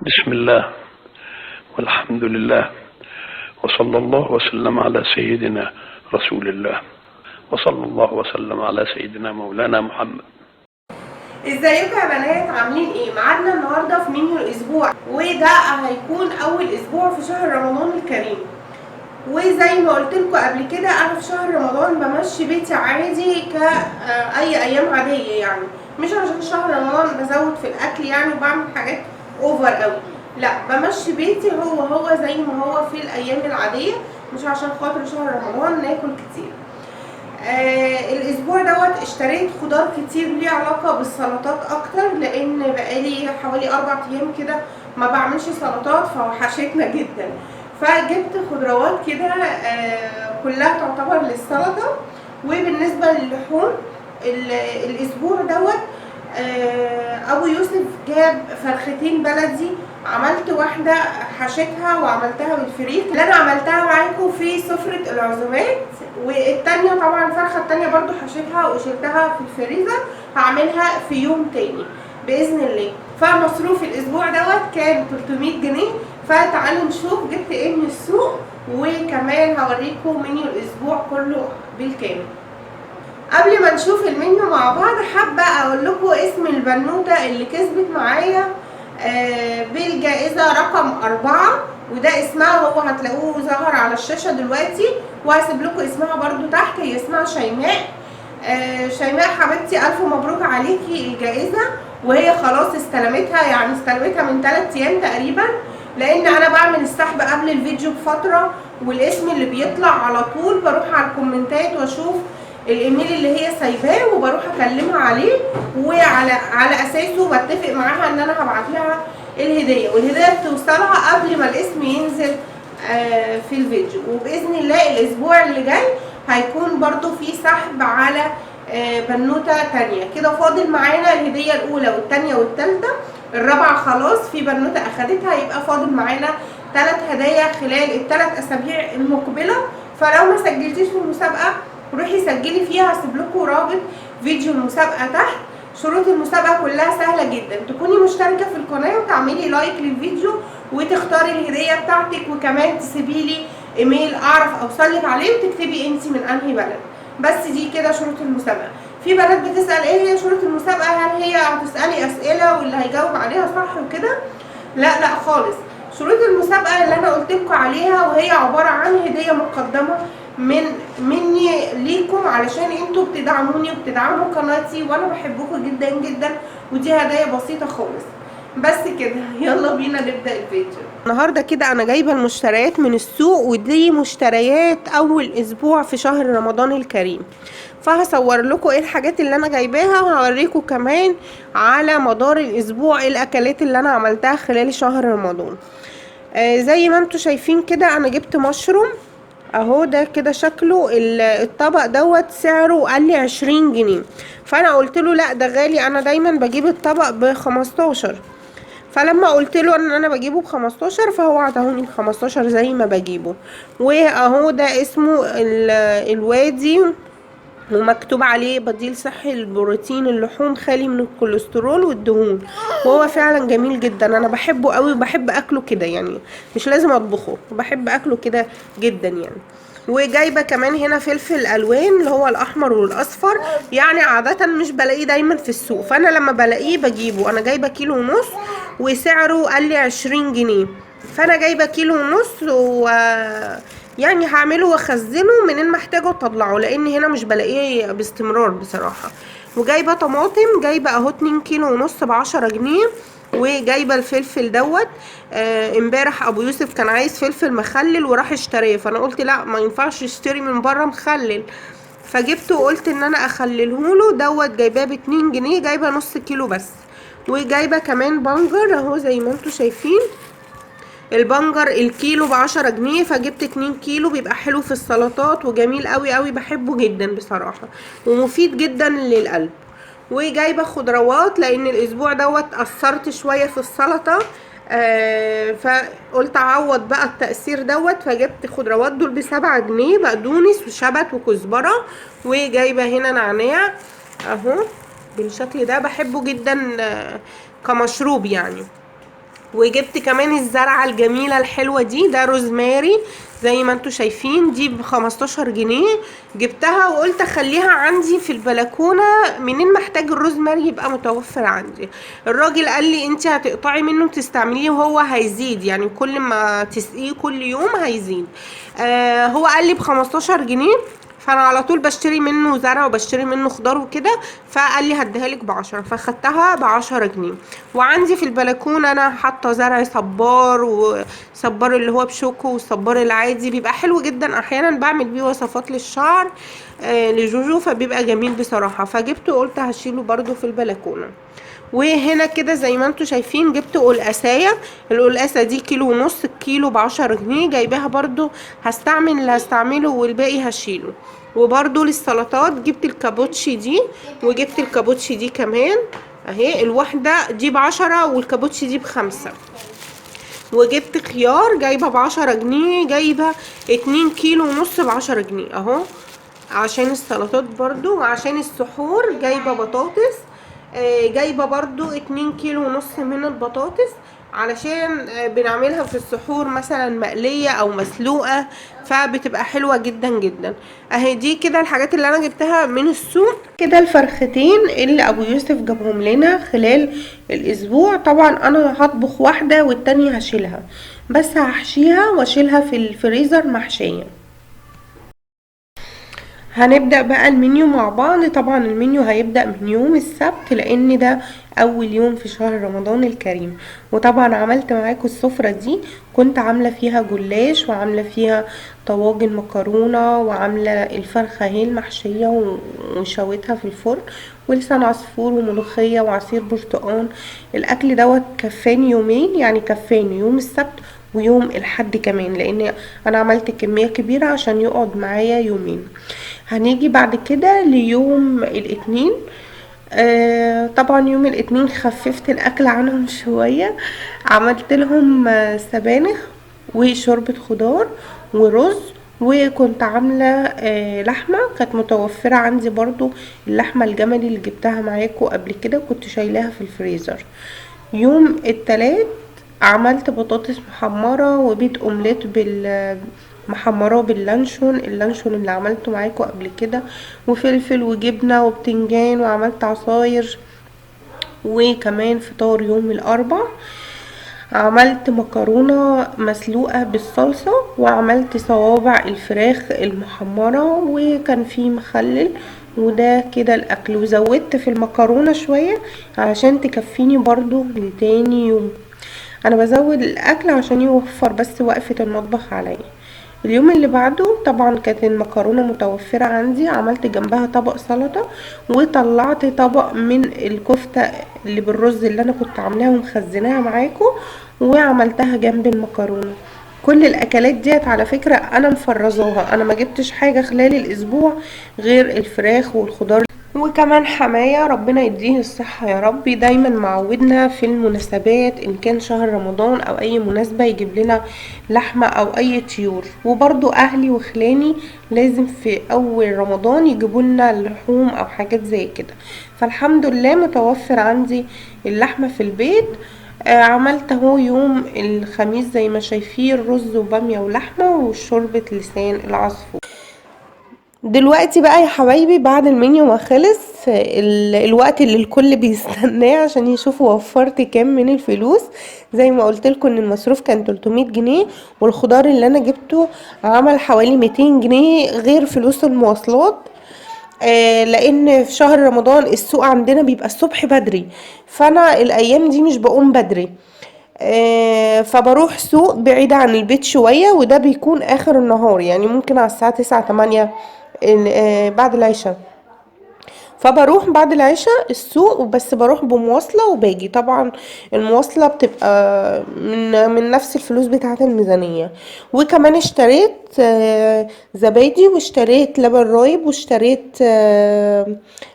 بسم الله والحمد لله، وصلى الله وسلم على سيدنا رسول الله، وصلى الله وسلم على سيدنا مولانا محمد. ازيكم يا بنات؟ عاملين ايه؟ معادنا النهارده في منيو الاسبوع، وده هيكون اول اسبوع في شهر رمضان الكريم. وزي ما قلت لكم قبل كده، انا في شهر رمضان بمشي بيتي عادي كاي ايام عاديه، يعني مش عشان شهر رمضان بزود في الاكل يعني وبعمل حاجات اوفر قوي، لا، بمشي بيتي هو زي ما هو في الايام العاديه، مش عشان خاطر شهر رمضان ناكل كتير. الاسبوع دوت اشتريت خضار كتير ليه علاقه بالسلطات اكتر، لان بقالي حوالي 4 ايام كده ما بعملش سلطات فوحشتنا جدا. فجبت خضروات كده كلها تعتبر للسلطه. وبالنسبه للحوم، الاسبوع دوت ابو يوسف جاب فرختين بلدي، عملت واحده حشيتها وعملتها بالفريك اللي انا عملتها معاكم في سفره العزومات، والتانيه طبعا الفرخه التانيه برضو حشيتها وشلتها في الفريزر، هعملها في يوم تاني باذن الله. فمصروف الاسبوع دوت كان 300 جنيه. فتعالوا نشوف جبت ايه من السوق، وكمان هوريكم منيو الاسبوع كله بالكامل. قبل ما نشوف المنيو مع بعض، حابه اقول لكم اسم البنوته اللي كسبت معايا بالجائزه رقم 4، وده اسمها، هو هتلاقوه ظهر على الشاشه دلوقتي، وهسيب لكم اسمها برده تحت. هي اسمها شيماء. شيماء حبيبتي، الف مبروك عليكي الجائزه، وهي خلاص استلمتها، يعني استلمتها من 3 ايام تقريبا، لان انا بعمل السحب قبل الفيديو بفتره، والاسم اللي بيطلع على طول بروح على الكومنتات واشوف الايميل اللي هي سايباه وبروح اكلمها عليه، وعلى اساسه بتفق معاها ان انا هبعت لها الهديه، والهديه بتوصلها قبل ما الاسم ينزل في الفيديو. وباذن الله الاسبوع اللي جاي هيكون برضو في سحب على بنوته تانية كده. فاضل معانا الهديه الاولى والثانيه والثالثه، الرابعه خلاص في بنوته اخدتها، يبقى فاضل معانا 3 هدايا خلال ال3 اسابيع المقبله. فلو ما سجلتيش في المسابقه روحي سجلي فيها، هسيب لكم رابط فيديو المسابقه تحت. شروط المسابقه كلها سهله جدا، تكوني مشتركه في القناه وتعملي لايك للفيديو وتختاري الهديه بتاعتك، وكمان تسيبي لي ايميل اعرف اوصلك عليه وتكتبي انت من انهي بلد. بس دي كده شروط المسابقه. في بنات بتسال ايه هي شروط المسابقه، هل هي هتسالي اسئله واللي هيجاوب عليها صح وكده؟ لا خالص. شروط المسابقه اللي انا قلت لكم عليها، وهي عباره عن هديه مقدمه مني ليكم، علشان انتوا بتدعموني وبتدعموا قناتي، وانا بحبكم جدا جدا، ودي هدايا بسيطه خالص. بس كده يلا بينا نبدا الفيديو. النهارده كده انا جايبه المشتريات من السوق، ودي مشتريات اول اسبوع في شهر رمضان الكريم، فهصور لكم ايه الحاجات اللي انا جايباها، وهوريكم كمان على مدار الاسبوع ايه الاكلات اللي انا عملتها خلال شهر رمضان. زي ما انتوا شايفين كده انا جبت مشروم اهو، ده كده شكله. الطبق دوت سعره قال لي 20 جنيه، فانا قلت له لا ده غالي، انا دايما بجيب الطبق ب15. فلما قلت له ان انا بجيبه ب15 فهو عطاهوني ب15 زي ما بجيبه. واهو ده اسمه الوادي، ومكتوب عليه بديل صحي للبروتين، اللحوم خالي من الكوليسترول والدهون، وهو فعلا جميل جدا، انا بحبه قوي وبحب اكله كده، يعني مش لازم اطبخه، بحب اكله كده جدا يعني. وجايبه كمان هنا فلفل الوان اللي هو الاحمر والاصفر، يعني عاده مش بلاقيه دايما في السوق، فانا لما بلاقيه بجيبه. انا جايبه كيلو ونص وسعره قال لي 20 جنيه، فانا جايبه كيلو ونص، و يعني هعمله واخزنه، منين ما احتاجه اطلعه، لان هنا مش بلاقيه باستمرار بصراحه. وجايبه طماطم، جايبه اهو 2 كيلو ونص ب10 جنيه. وجايبه الفلفل دوت، امبارح ابو يوسف كان عايز فلفل مخلل وراح اشتريه، فانا قلت لا ما ينفعش اشتري من بره مخلل، فجبته وقلت ان انا اخلله له دوت. جايباه ب2 جنيه، جايبه نص كيلو بس. وجايبه كمان بنجر اهو زي ما انتوا شايفين، البنجر الكيلو ب10 جنيه، فجبت 2 كيلو، بيبقى حلو في السلطات وجميل قوي قوي، بحبه جدا بصراحة ومفيد جدا للقلب. وجايبة خضروات لان الاسبوع دوت قصرت شوية في السلطة، فقلت اعوض بقى التأثير دوت، فجبت خضروات دول ب7 جنيه، بقدونس وشبت وكزبرة. وجايبة هنا نعناع اهو بالشكل ده، بحبه جدا كمشروب يعني. وجبت كمان الزرعه الجميله الحلوه دي، ده روزماري زي ما انتوا شايفين، دي ب15 جنيه. جبتها وقلت اخليها عندي في البلكونه، منين محتاج الروزماري يبقى متوفر عندي. الراجل قال لي انت هتقطعي منه تستعمليه وهو هيزيد، يعني كل ما تسقيه كل يوم هيزيد. هو قال لي ب15 جنيه، فانا على طول بشتري منه زرع وبشتري منه خضار وكده، فقال لي هديها لك ب10، فخدتها ب10 جنيه. وعندي في البلكونه انا حاطه زرع صبار، وصبار اللي هو بشوكه والصبار العادي بيبقى حلو جدا، احيانا بعمل بيه وصفات للشعر لجوجو، فبيبقى جميل بصراحه، فجبته قلت هشيله برضو في البلكونه. وهنا كده زي ما انتوا شايفين جبت قلقاسايه، القلقاسه دي كيلو ونص، الكيلو ب10 جنيه، جايباها برضو هستعمل اللي هستعمله والباقي هشيله. وبرضو للسلطات جبت الكابوتشي دي، وجبت الكابوتشي دي كمان اهي، الواحده دي ب10 والكابوتشي دي ب5. وجبت خيار جايبه ب10 جنيه، جايبه 2 كيلو ونص ب10 جنيه اهو، عشان السلطات برضو. وعشان السحور جايبه بطاطس، جايبه برضو 2 كيلو ونص من البطاطس، علشان بنعملها في السحور مثلا مقليه او مسلوقه، فبتبقى حلوه جدا جدا. اهي دي كده الحاجات اللي انا جبتها من السوق. كده الفرختين اللي ابو يوسف جابهم لنا خلال الاسبوع، طبعا انا هطبخ واحده والتانية هشيلها، بس هحشيها واشيلها في الفريزر محشيه. هنبدأ بقى المنيو مع بعض. طبعا المنيو هيبدأ من يوم السبت، لان ده اول يوم في شهر رمضان الكريم. وطبعا عملت معاكم السفرة دي، كنت عاملة فيها جلاش، وعاملة فيها طواجن مكرونة، وعاملة الفرخة هي المحشية وشويتها في الفرن، ولسان عصفور وملوخية وعصير برتقان. الاكل دوت كفاني يومين، يعني كفاني يوم السبت ويوم الحد كمان، لان انا عملت كمية كبيرة عشان يقعد معايا يومين. هنيجي بعد كده ليوم الاثنين. طبعا يوم الاثنين خففت الاكل عنهم شوية، عملت لهم سبانخ وشوربة خضار ورز، وكنت عاملة لحمة كانت متوفرة عندي برضو، اللحمة الجملي اللي جبتها معاكم قبل كده كنت شايلاها في الفريزر. يوم التلات عملت بطاطس محمرة وبيض اومليت محمراه باللانشون، اللانشون اللي عملته معاكم قبل كده، وفلفل وجبنة وبتنجان، وعملت عصاير. وكمان فطار يوم الاربع عملت مكرونة مسلوقة بالصلصة، وعملت صوابع الفراخ المحمرة، وكان في مخلل. وده كده الاكل، وزودت في المكرونة شوية علشان تكفيني برضو لتاني يوم. انا بزود الاكل عشان يوفر بس وقفة المطبخ عليا. اليوم اللي بعده طبعا كانت المكرونة متوفرة عندي، عملت جنبها طبق سلطة، وطلعت طبق من الكفتة اللي بالرز اللي انا كنت عاملاها ومخزناها معاكم، وعملتها جنب المكرونة. كل الاكلات ديت على فكرة انا مفرزاها، انا ما جبتش حاجة خلال الاسبوع غير الفراخ والخضار. وكمان حماية ربنا يديه الصحة يا رب، دايما معودنا في المناسبات ان كان شهر رمضان او اي مناسبة يجيب لنا لحمة او اي طيور. وبرضو اهلي وخلاني لازم في اول رمضان يجيبوا لنا لحوم او حاجات زي كده، فالحمد لله متوفر عندي اللحمة في البيت. عملت اهو يوم الخميس زي ما شايفين رز وبامية ولحمة وشوربة لسان العصفور. دلوقتي بقى يا حبايبي بعد المنيو ما خلص، الوقت اللي الكل بيستناه عشان يشوفوا وفرت كام من الفلوس. زي ما قلت لكم ان المصروف كان 300 جنيه، والخضار اللي انا جبته عمل حوالي 200 جنيه غير فلوس المواصلات. لان في شهر رمضان السوق عندنا بيبقى الصبح بدري، فانا الايام دي مش بقوم بدري، فبروح سوق بعيد عن البيت شوية، وده بيكون اخر النهار، يعني ممكن على الساعة 9 8 بعد العشاء. فبروح بعد العشاء السوق، بس بروح بمواصلة وباجي. طبعا المواصلة بتبقى من نفس الفلوس بتاعة الميزانية. وكمان اشتريت زبادي، واشتريت لبن رايب، واشتريت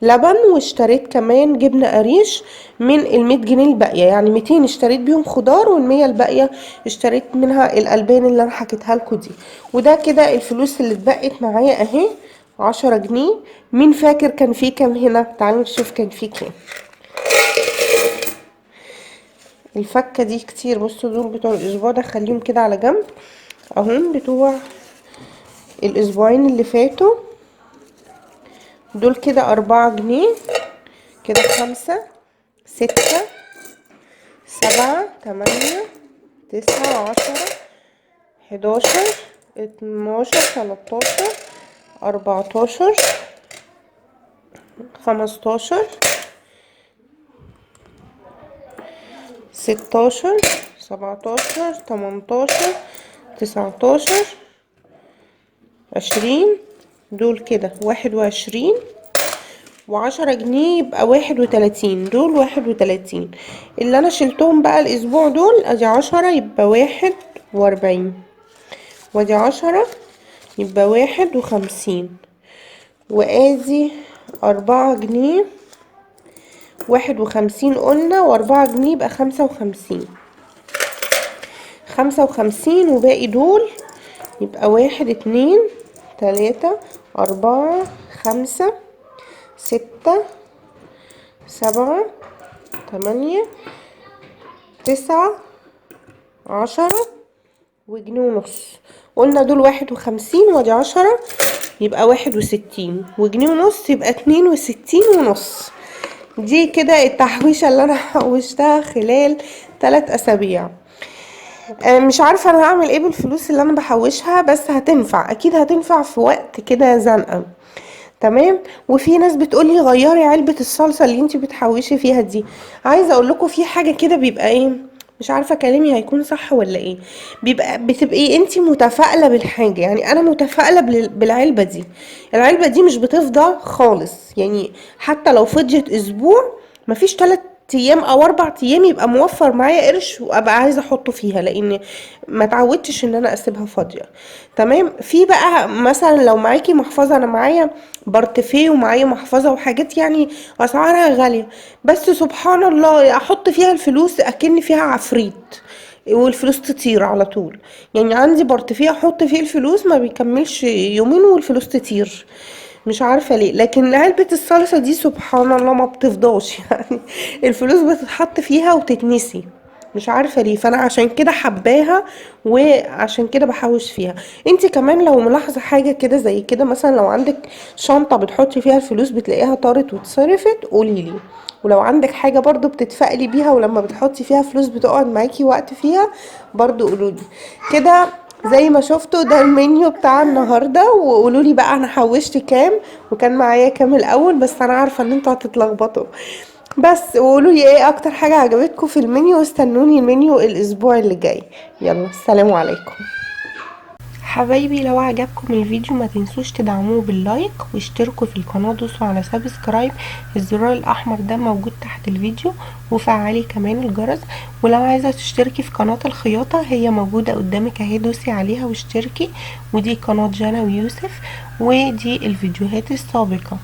لبن، واشتريت كمان جبنة قريش من 100 جنيه الباقية، يعني 200 اشتريت بيهم خضار، وال100 الباقية اشتريت منها الألبان اللي انا حكيتها لكم دي. وده كده الفلوس اللي اتبقت معايا اهي، 10 جنيه. مين فاكر كان فيه كام هنا؟ تعالوا نشوف كان فيه كام. الفكة دي كتير. بصوا دول بتوع الاسبوع ده خليهم كده على جنب اهم. بتوع الاسبوعين اللي فاتوا دول كده 4 جنيه، كده 5 6 7 8 9 10 11 12 13 14 15 16 17 18 19 20. دول كده 21 و10 جنيه يبقى 31. دول 31 اللي انا شلتهم بقى الاسبوع دول. ادي 10 يبقى 41، وادي 10 يبقى 51، وادي 4 جنيه 51 قلنا، و4 جنيه يبقى 55. وباقي دول يبقى 1 2 3 4 5 6 7 8 9 10 وجنيه ونص. قلنا دول 51، وادي 10 يبقى 61، وجنيه ونص يبقى 62 ونص. دي كده التحويشة اللي انا حوشتها خلال 3 اسابيع. مش عارفة انا هعمل ايه بالفلوس اللي انا بحوشها، بس هتنفع اكيد، هتنفع في وقت كده زنقة. تمام. وفي ناس بتقولي غيري علبة الصلصة اللي انتي بتحوشي فيها دي. عايزة اقول لكم في حاجة كده بيبقى ايه، مش عارفة كلامي هيكون صح ولا ايه، بتبقي انتي متفائلة بالحاجة. يعني انا متفائلة بالعلبة دي. العلبة دي مش بتفضى خالص، يعني حتى لو فضيت اسبوع مفيش 3 ايام او 4 ايام يبقى موفر معايا قرش وابقى عايزه احطه فيها، لان ما اتعودتش ان انا اسيبها فاضيه. تمام. في بقى مثلا لو معاكي محفظه، انا معايا بارتفيه ومعايا محفظه وحاجات يعني اسعارها غاليه، بس سبحان الله احط فيها الفلوس اكن فيها عفريت والفلوس تطير على طول. يعني عندي بارتفيه احط فيه الفلوس ما بيكملش يومين والفلوس تطير، مش عارفه ليه. لكن علبه الصلصه دي سبحان الله ما بتفضاش يعني الفلوس بتتحط فيها وتتنسي، مش عارفه ليه. فانا عشان كده حباها وعشان كده بحوش فيها. انت كمان لو ملاحظه حاجه كده زي كده، مثلا لو عندك شنطه بتحطي فيها الفلوس بتلاقيها طارت واتصرفت، قوليلي. ولو عندك حاجه برضو بتتفائلي بيها ولما بتحطي فيها فلوس بتقعد معاكي وقت فيها، برضو قولولي. كده زي ما شفتوا ده المنيو بتاع النهارده، وقولوا لي بقى انا حوشت كام وكان معايا كام الاول، بس انا عارفه ان انتوا هتتلخبطوا. بس وقولوا لي ايه اكتر حاجه عجبتكم في المنيو، واستنوني المنيو الاسبوع اللي جاي. يلا السلام عليكم حبايبي. لو عجبكم الفيديو ما تنسوش تدعموه باللايك واشتركوا في القناه، دوسوا على سبسكرايب، الزرار الاحمر ده موجود تحت الفيديو، وفعلي كمان الجرس. ولو عايزه تشتركي في قناه الخياطه هي موجوده قدامك اهي، دوسي عليها واشتركي. ودي قناه جانا ويوسف، ودي الفيديوهات السابقه.